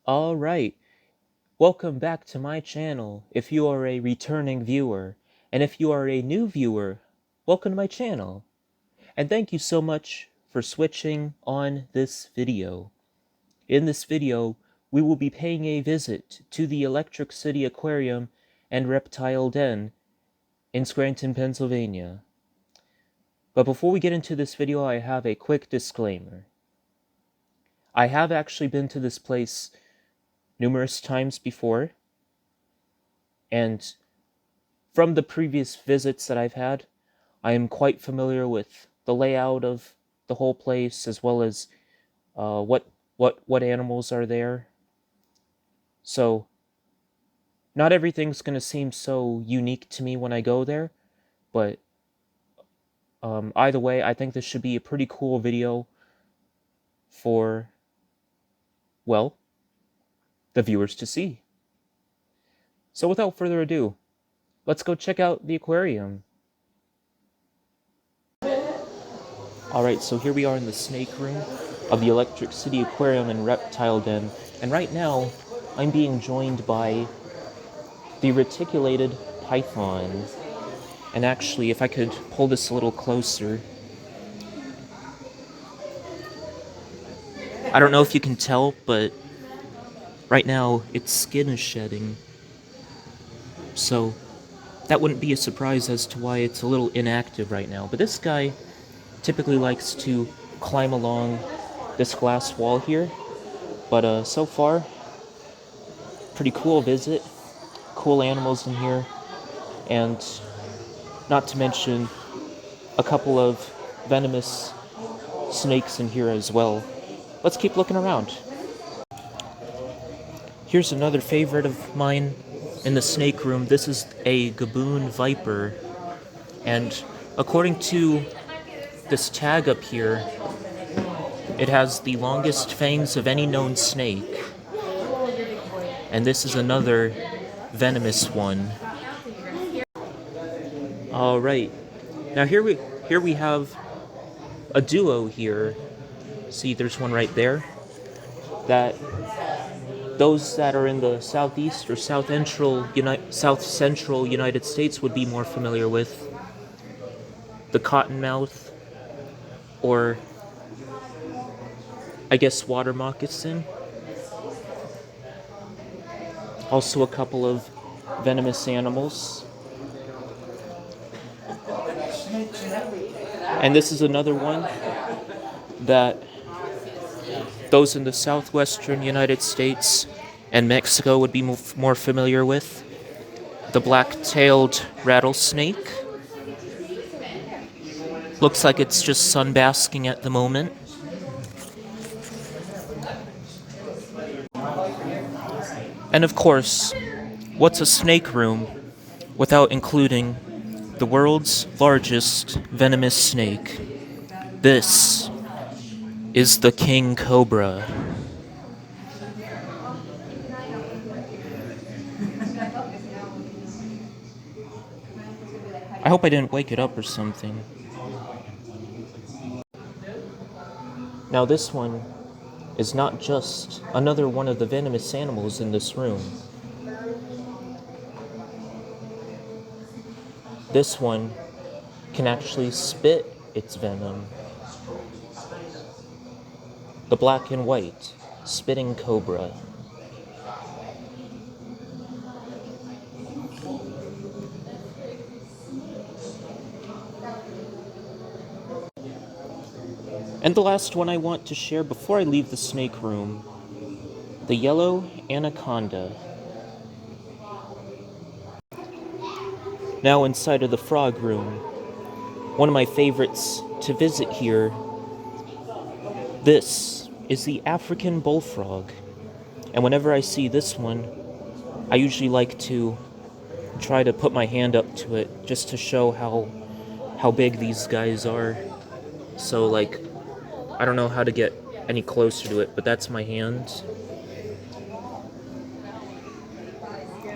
Alright, welcome back to my channel if you are a returning viewer, and if you are a new viewer, welcome to my channel. And thank you so much for switching on this video. In this video, we will be paying a visit to the Electric City Aquarium and Reptile Den in Scranton, Pennsylvania. But before we get into this video, I have a quick disclaimer. I have actually been to this place numerous times before, and from the previous visits that I've had, I am quite familiar with the layout of the whole place, as well as what animals are there. So not everything's gonna seem so unique to me when I go there, but either way, I think this should be a pretty cool video for, well, the viewers to see. So without further ado, let's go check out the aquarium. Alright, so here we are in the snake room of the Electric City Aquarium and Reptile Den, and right now I'm being joined by the reticulated python. And actually, if I could pull this a little closer, I don't know if you can tell, but right now its skin is shedding, so that wouldn't be a surprise as to why it's a little inactive right now. But this guy typically likes to climb along this glass wall here, but so far, pretty cool visit, cool animals in here, and not to mention a couple of venomous snakes in here as well. Let's keep looking around. Here's another favorite of mine in the snake room. This is a gaboon viper, and according to this tag up here, it has the longest fangs of any known snake. And this is another venomous one. Alright, now here we have a duo here. See, there's one right there. That those that are in the southeast or south central United States would be more familiar with. The cottonmouth, or I guess water moccasin. Also a couple of venomous animals. And this is another one that those in the southwestern United States and Mexico would be more familiar with. The black-tailed rattlesnake. Looks like it's just sunbasking at the moment. And of course, what's a snake room without including the world's largest venomous snake? This is the king cobra. I hope I didn't wake it up or something. Now this one is not just another one of the venomous animals in this room. This one can actually spit its venom. The black and white spitting cobra. And the last one I want to share before I leave the snake room, the yellow anaconda. Now inside of the frog room, one of my favorites to visit here, this is the African bullfrog. And whenever I see this one, I usually like to try to put my hand up to it just to show how big these guys are. So like, I don't know how to get any closer to it, but that's my hand.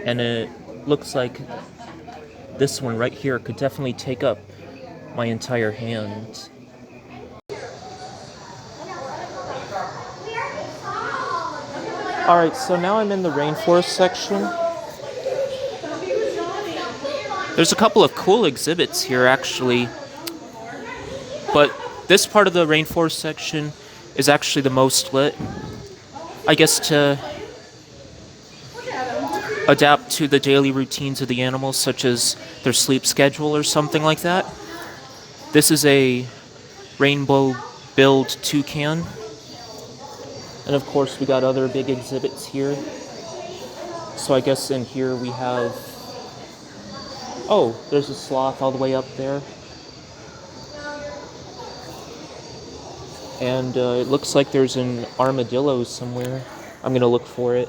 And it looks like this one right here could definitely take up my entire hand. Alright, so now I'm in the rainforest section. There's a couple of cool exhibits here, actually. But this part of the rainforest section is actually the most lit. I guess to adapt to the daily routines of the animals, such as their sleep schedule or something like that. This is a rainbow-billed toucan. And of course we got other big exhibits here. So I guess in here we have... Oh, there's a sloth all the way up there. And it looks like there's an armadillo somewhere. I'm gonna look for it.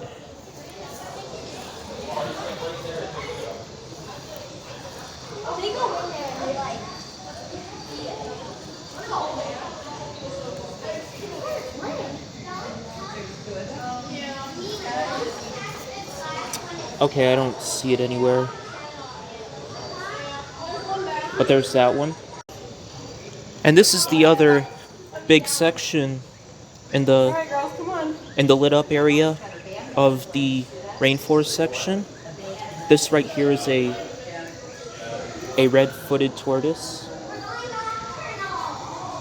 Okay, I don't see it anywhere. But there's that one. And this is the other big section in the lit up area of the rainforest section. This right here is a red-footed tortoise.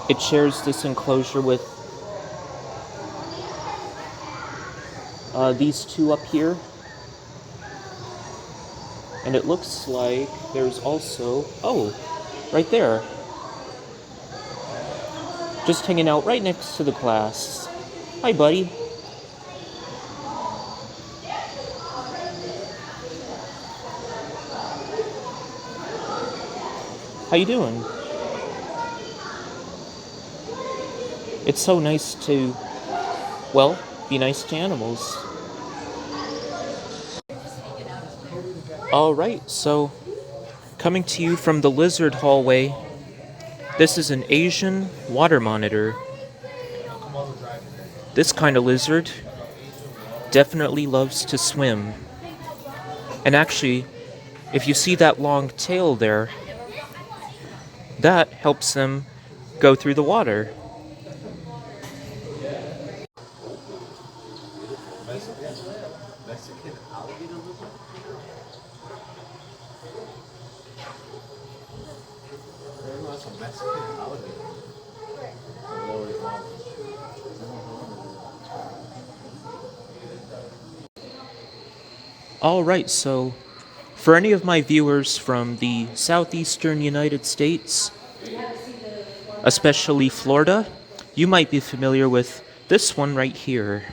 It shares this enclosure with these two up here. And it looks like there's also, oh, right there. Just hanging out right next to the glass. Hi, buddy. How you doing? It's so nice to, well, be nice to animals. Alright, so coming to you from the lizard hallway, this is an Asian water monitor. This kind of lizard definitely loves to swim. And actually, if you see that long tail there, that helps them go through the water. Mexican alligator lizard? That's a Mexican alligator. Alright, so for any of my viewers from the southeastern United States, especially Florida, you might be familiar with this one right here.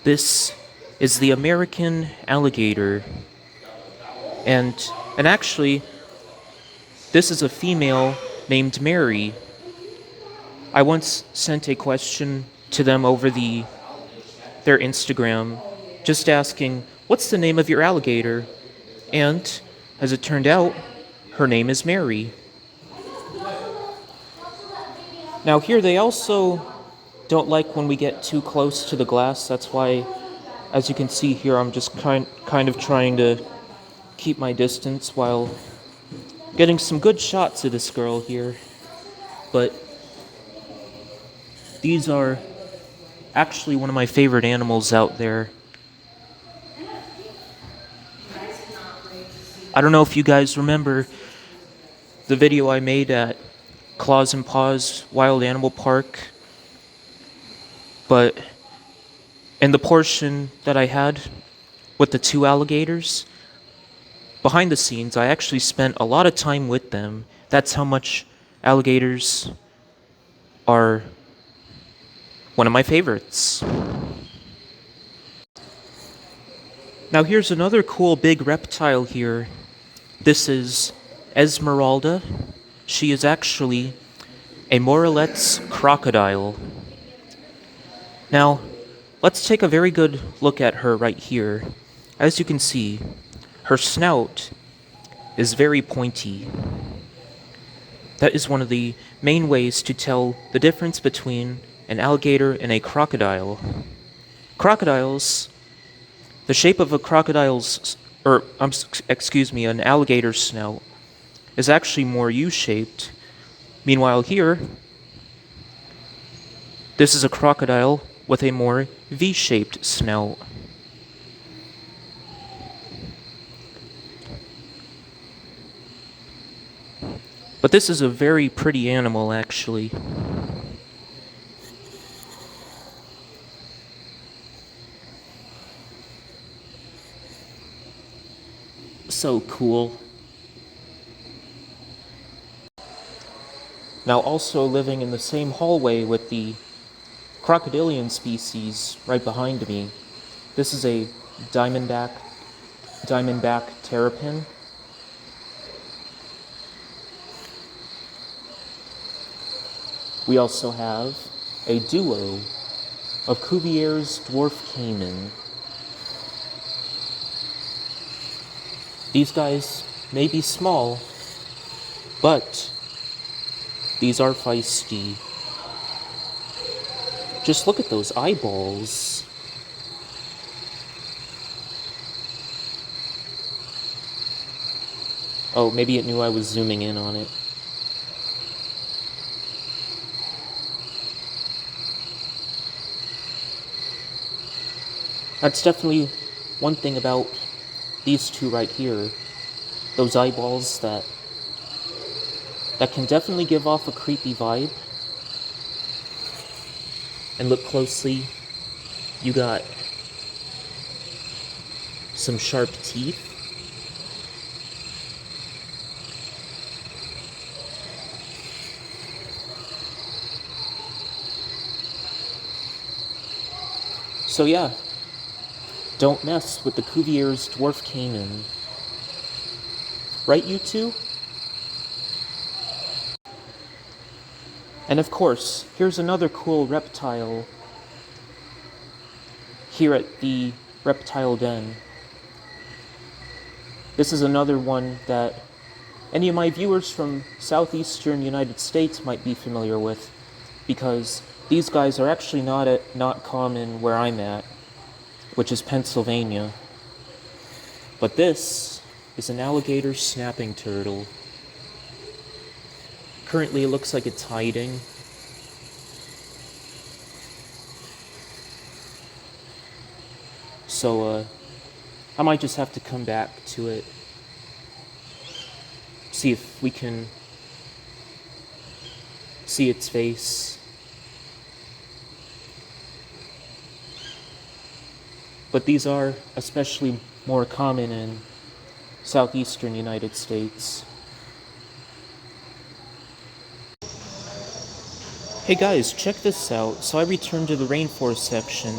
This is the American alligator. And actually, this is a female named Mary. I once sent a question to them over their Instagram, just asking, what's the name of your alligator? And, as it turned out, her name is Mary. Now here they also don't like when we get too close to the glass. That's why, as you can see here, I'm just kind of trying to keep my distance while getting some good shots of this girl here. But these are actually one of my favorite animals out there. I don't know if you guys remember the video I made at Claws and Paws Wild Animal Park, but in the portion that I had with the two alligators, behind the scenes, I actually spent a lot of time with them. That's how much alligators are one of my favorites. Now here's another cool big reptile here. This is Esmeralda. She is actually a Morelet's crocodile. Now, let's take a very good look at her right here. As you can see, her snout is very pointy. That is one of the main ways to tell the difference between an alligator and a crocodile. Crocodiles, the shape of a crocodile's, an alligator's snout is actually more U-shaped. Meanwhile here, this is a crocodile with a more V-shaped snout. But this is a very pretty animal, actually. So cool. Now, also living in the same hallway with the Crocodilian species right behind me, this is a diamondback terrapin. We also have a duo of Cuvier's dwarf caiman. These guys may be small, but these are feisty. Just look at those eyeballs. Oh, maybe it knew I was zooming in on it. That's definitely one thing about these two right here. Those eyeballs that can definitely give off a creepy vibe. And look closely, you got some sharp teeth. So yeah, don't mess with the Cuvier's dwarf caiman. Right, you two? And of course, here's another cool reptile here at the reptile den. This is another one that any of my viewers from southeastern United States might be familiar with, because these guys are actually not common where I'm at, which is Pennsylvania. But this is an alligator snapping turtle. Currently, it looks like it's hiding. So, I might just have to come back to it. See if we can see its face. But these are especially more common in southeastern United States. Hey guys, check this out. So I returned to the rainforest section,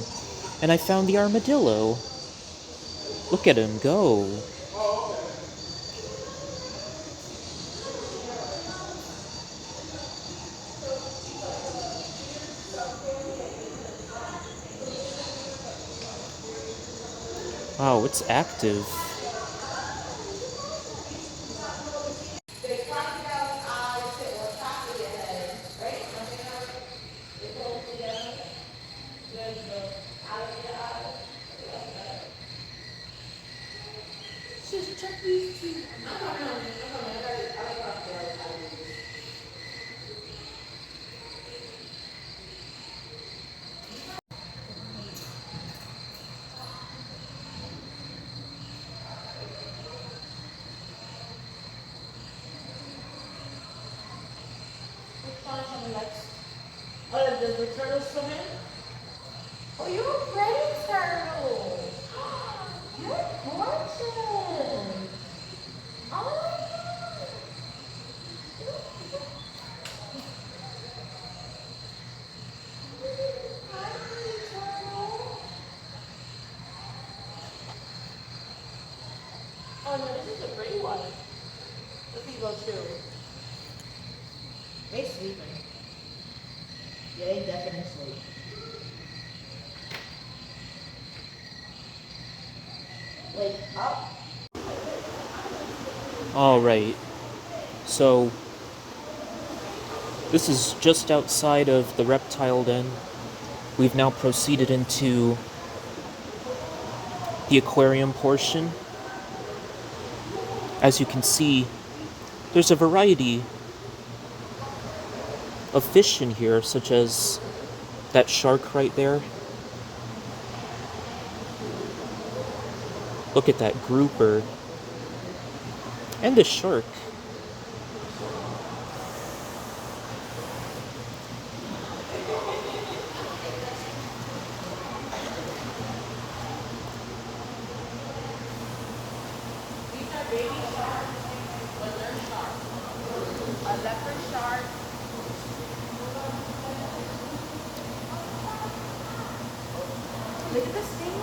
and I found the armadillo. Look at him go. Wow, it's active. Oh, does the turtle swim in? Oh, you're a pretty turtle. You're gorgeous. Oh my God. Hi, pretty turtle. Oh no, this is a pretty one. Look at you go too. They sleeping. Yeah, they definitely sleep. Wake up. Alright, so this is just outside of the reptile den. We've now proceeded into the aquarium portion. As you can see, there's a variety of fish in here, such as that shark right there. Look at that grouper. And the shark. These are baby sharks, but they're sharks. A leopard shark. Look at the stingray.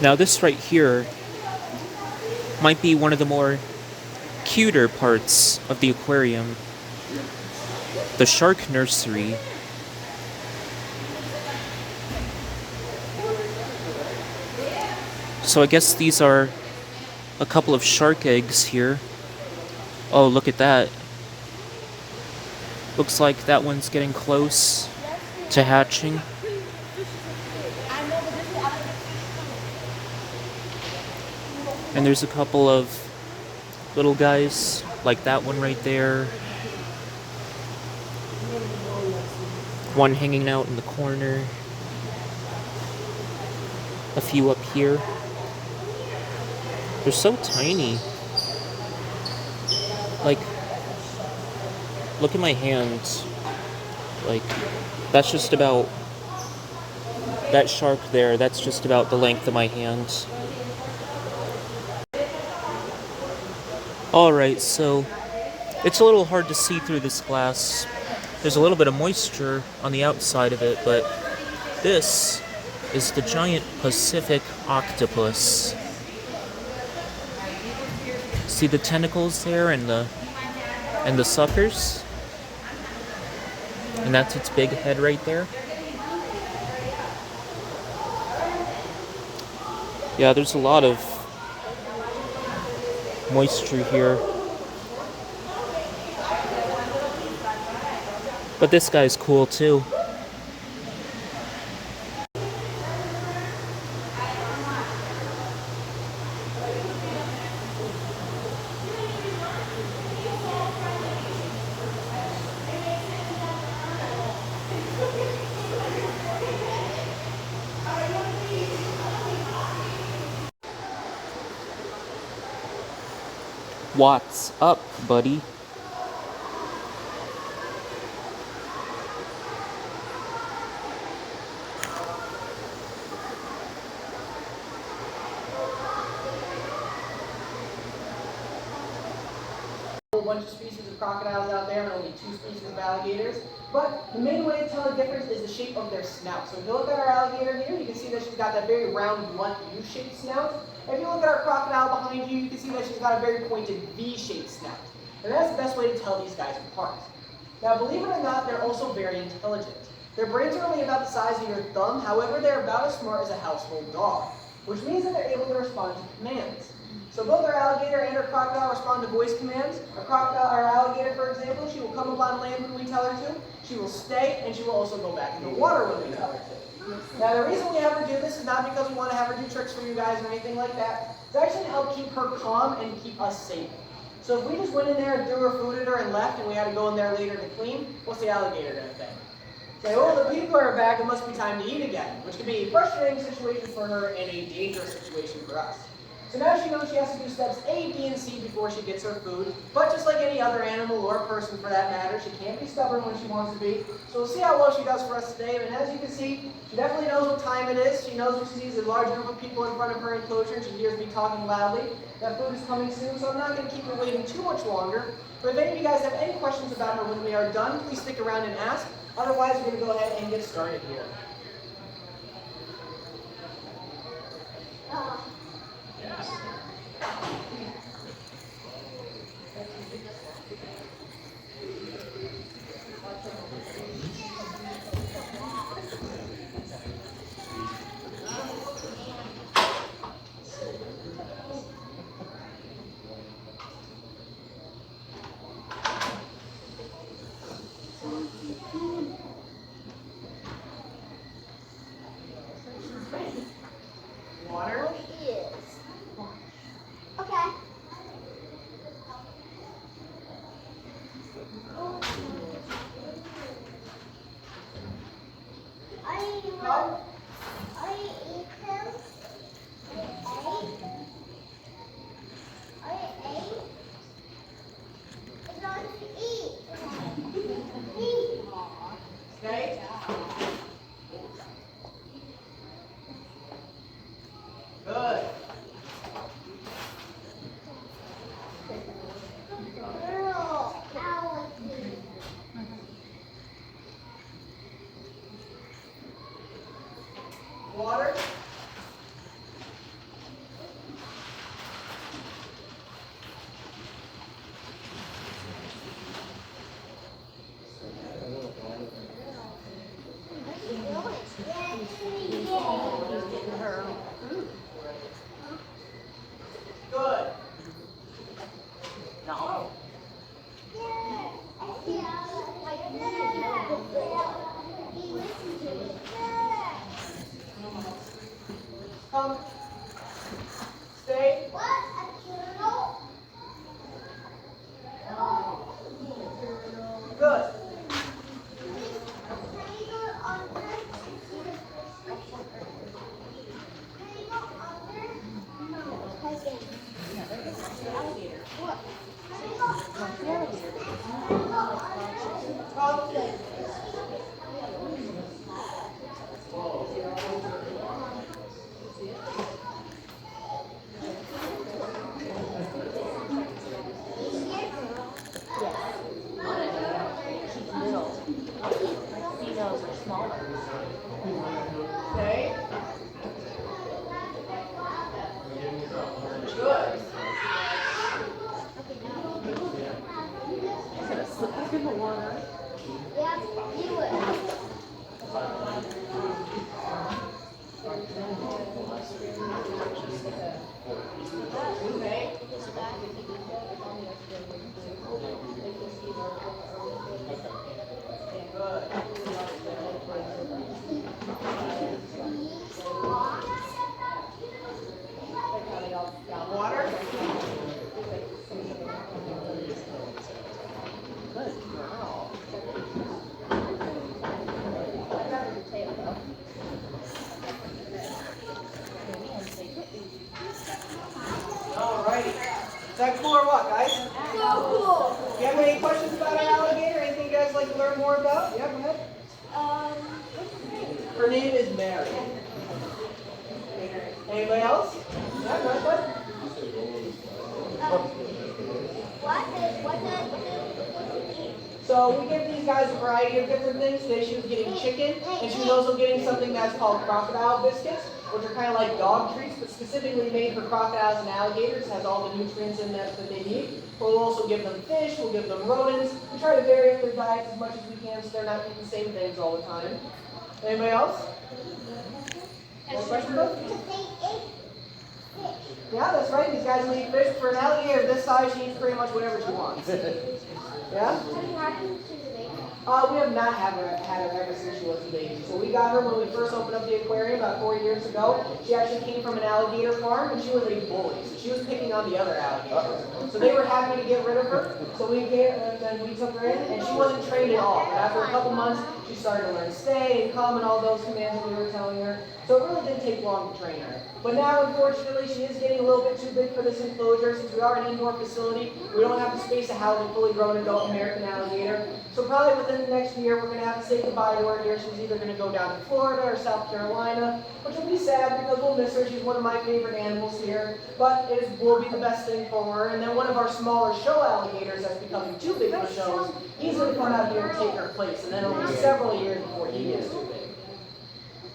Now this right here might be one of the more cuter parts of the aquarium. The shark nursery. So I guess these are a couple of shark eggs here. Oh, look at that. Looks like that one's getting close to hatching. And there's a couple of little guys, like that one right there. One hanging out in the corner. A few up here. They're so tiny. Like, look at my hands. Like, that's just about, that shark there, that's just about the length of my hands. Alright, so it's a little hard to see through this glass. There's a little bit of moisture on the outside of it, but this is the giant Pacific octopus. See the tentacles there and the suckers? And that's its big head right there. Yeah, there's a lot of moisture here. But this guy's cool too. What's up, buddy? A bunch of species of crocodiles out there and only 2 species of alligators. But the main way to tell the difference is the shape of their snout. So if you look at our alligator here, you can see that she's got that very round, blunt, U-shaped snout. If you look at our crocodile behind you, you can see that she's got a very pointed V-shaped snout. And that's the best way to tell these guys apart. Now, believe it or not, they're also very intelligent. Their brains are only about the size of your thumb, however, they're about as smart as a household dog, which means that they're able to respond to commands. So both our alligator and our crocodile respond to voice commands. Our alligator, for example, she will come up on land when we tell her to, she will stay, and she will also go back in the water when we tell her to. Now, the reason we have her do this is not because we want to have her do tricks for you guys or anything like that. It's actually to help keep her calm and keep us safe. So if we just went in there and threw her food at her and left, and we had to go in there later to clean, what's the alligator going to think? Okay, well, the people are back. It must be time to eat again, which could be a frustrating situation for her and a dangerous situation for us. So now she knows she has to do steps A, B, and C before she gets her food. But just like any other animal or person for that matter, she can't be stubborn when she wants to be. So we'll see how well she does for us today. And as you can see, she definitely knows what time it is. She knows when she sees a large group of people in front of her enclosure and she hears me talking loudly. That food is coming soon, so I'm not going to keep her waiting too much longer. But if any of you guys have any questions about her when we are done, please stick around and ask. Otherwise, we're going to go ahead and get started here. Water. Okay. Cup. I eat them. I ate. It's not to eat. Okay. Good. Girl, alligator. Water. Good. No. Come. Stay. What? A turtle? Good. Can you go under? Can you go under? No. What? Can you go under? Come. Okay. Good. Yeah, do it. Okay. Water. All right. Is that cool or what, guys? So cool. Do you have any questions about an alligator? Anything you guys like to learn more about? Yeah, go ahead. What's his name? Her name is Mary. Anybody else? Yeah, go ahead. So we give these guys a variety of different things. Today she was getting chicken, and she was also getting something that's called crocodile biscuits, which are kind of like dog treats, but specifically made for crocodiles and alligators. It has all the nutrients in that they need. We'll also give them fish, we'll give them rodents. We try to vary up their diets as much as we can so they're not eating the same things all the time. Anybody else? More questions? Yeah, that's right. These guys will eat fish. For an alligator this size, she eats pretty much whatever she wants. Yeah? We have not had her ever since she was a baby. So we got her when we first opened up the aquarium about 4 years ago. She actually came from an alligator farm, and she was a bully. So she was picking on the other alligators. So they were happy to get rid of her. So we took her in, and she wasn't trained at all. But after a couple months, she started to learn stay and come and all those commands that we were telling her. So it really didn't take long to train her. But now, unfortunately, she is getting a little bit too big for this enclosure. Since we are an indoor facility, we don't have the space to house a fully grown adult American alligator. So probably within the next year, we're going to have to say goodbye to her here. She's either going to go down to Florida or South Carolina, which will be sad because we'll miss her. She's one of my favorite animals here, but will be the best thing for her. And then one of our smaller show alligators that's becoming too big for shows, he's going to come out here and take her place, and then it'll be several years before he gets too big.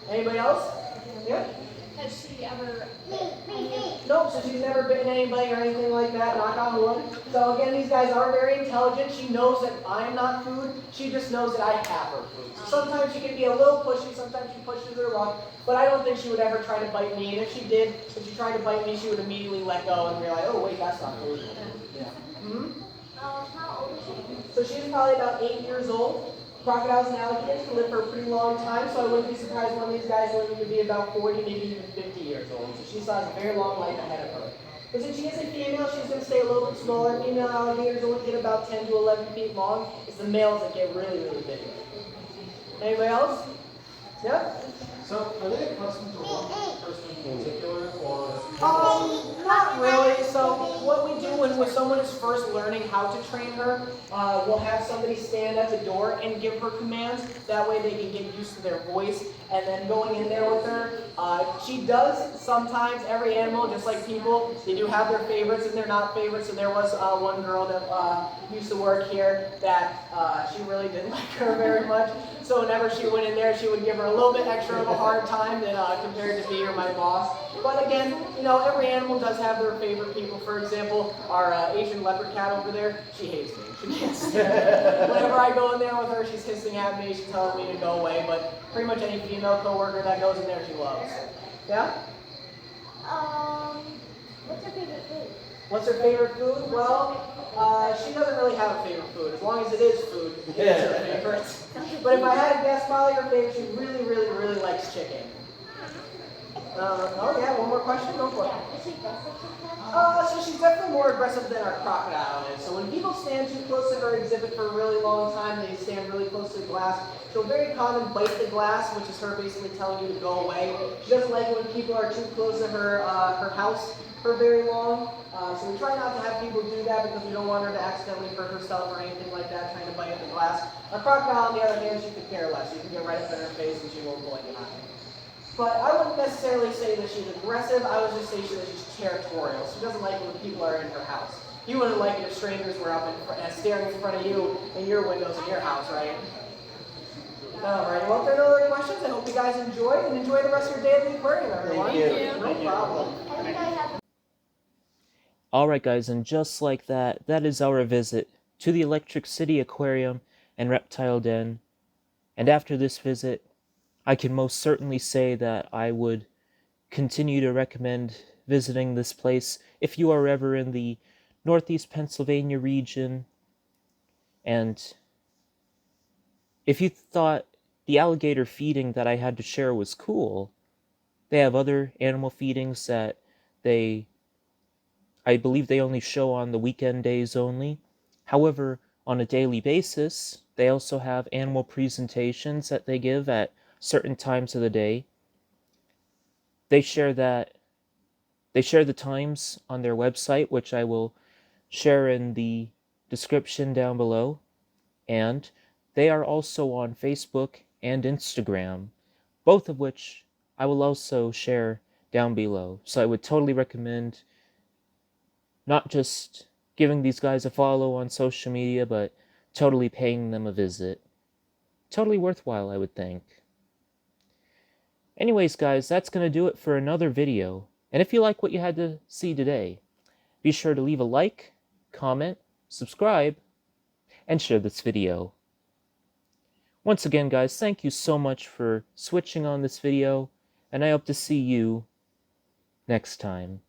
Anybody else? Yeah? Has she ever Nope, so she's never bitten anybody or anything like that, knock on wood. So again, these guys are very intelligent. She knows that I'm not food. She just knows that I have her food. So sometimes she can be a little pushy, sometimes she pushes her luck, but I don't think she would ever try to bite me. And if she did, if she tried to bite me, she would immediately let go and realize, oh wait, that's not food. Yeah. Mm-hmm. how old is she? So she's probably about 8 years old. Crocodiles and alligators can live for a pretty long time, so I wouldn't be surprised one of these guys living to be about 40, maybe even 50 years old. So she still has a very long life ahead of her. But since she is a female, she's going to stay a little bit smaller. Female alligators only get about 10 to 11 feet long. It's the males that get really, really big. Anybody else? Yeah? So, are they accustomed to one person in particular, or? Not really. So what we do when someone is first learning how to train her, we'll have somebody stand at the door and give her commands. That way they can get used to their voice. And then going in there with her, she does sometimes, every animal, just like people, they do have their favorites and they're not favorites. And there was one girl that used to work here that she really didn't like her very much. So whenever she went in there, she would give her a little bit extra of a hard time than compared to me or my boss. But again, you know, every animal does have their favorite people. For example, our Asian leopard cat over there, she hates me. She can't stand me. Whenever I go in there with her, she's hissing at me, she's telling me to go away. But pretty much any female coworker that goes in there, she loves. Yeah? What's her favorite food? What's her favorite food? Well, she doesn't really have a favorite food. As long as it is food, it's her favorite. But if I had to guess, probably her favorite, she really, really, really likes chicken. Oh yeah, one more question? Go for it. Is she aggressive So she's definitely more aggressive than our crocodile is. So when people stand too close to her exhibit for a really long time, they stand really close to the glass. She'll very common bite the glass, which is her basically telling you to go away. She doesn't like when people are too close to her her house for very long. So we try not to have people do that because we don't want her to accidentally hurt herself or anything like that, trying to bite at the glass. A crocodile, on the other hand, she could care less. You can get right up in her face and she won't blink an eye. But I wouldn't necessarily say that she's aggressive. I would just say that she's territorial. She doesn't like it when people are in her house. You wouldn't like it if strangers were up and staring in front of you in your windows in your house, right? Alright, well, if there are no other questions, I hope you guys enjoyed, and enjoy the rest of your day at the aquarium, everyone. Thank you. No problem. Alright guys, and just like that, that is our visit to the Electric City Aquarium and Reptile Den. And after this visit, I can most certainly say that I would continue to recommend visiting this place if you are ever in the Northeast Pennsylvania region. And if you thought the alligator feeding that I had to share was cool, they have other animal feedings that I believe they only show on the weekend days only. However, on a daily basis, they also have animal presentations that they give at certain times of the day. They share the times on their website, which I will share in the description down below. And they are also on Facebook and Instagram, both of which I will also share down below. So I would totally recommend not just giving these guys a follow on social media, but totally paying them a visit. Totally worthwhile, I would think. Anyways, guys, that's going to do it for another video. And if you like what you had to see today, be sure to leave a like, comment, subscribe, and share this video. Once again, guys, thank you so much for switching on this video, and I hope to see you next time.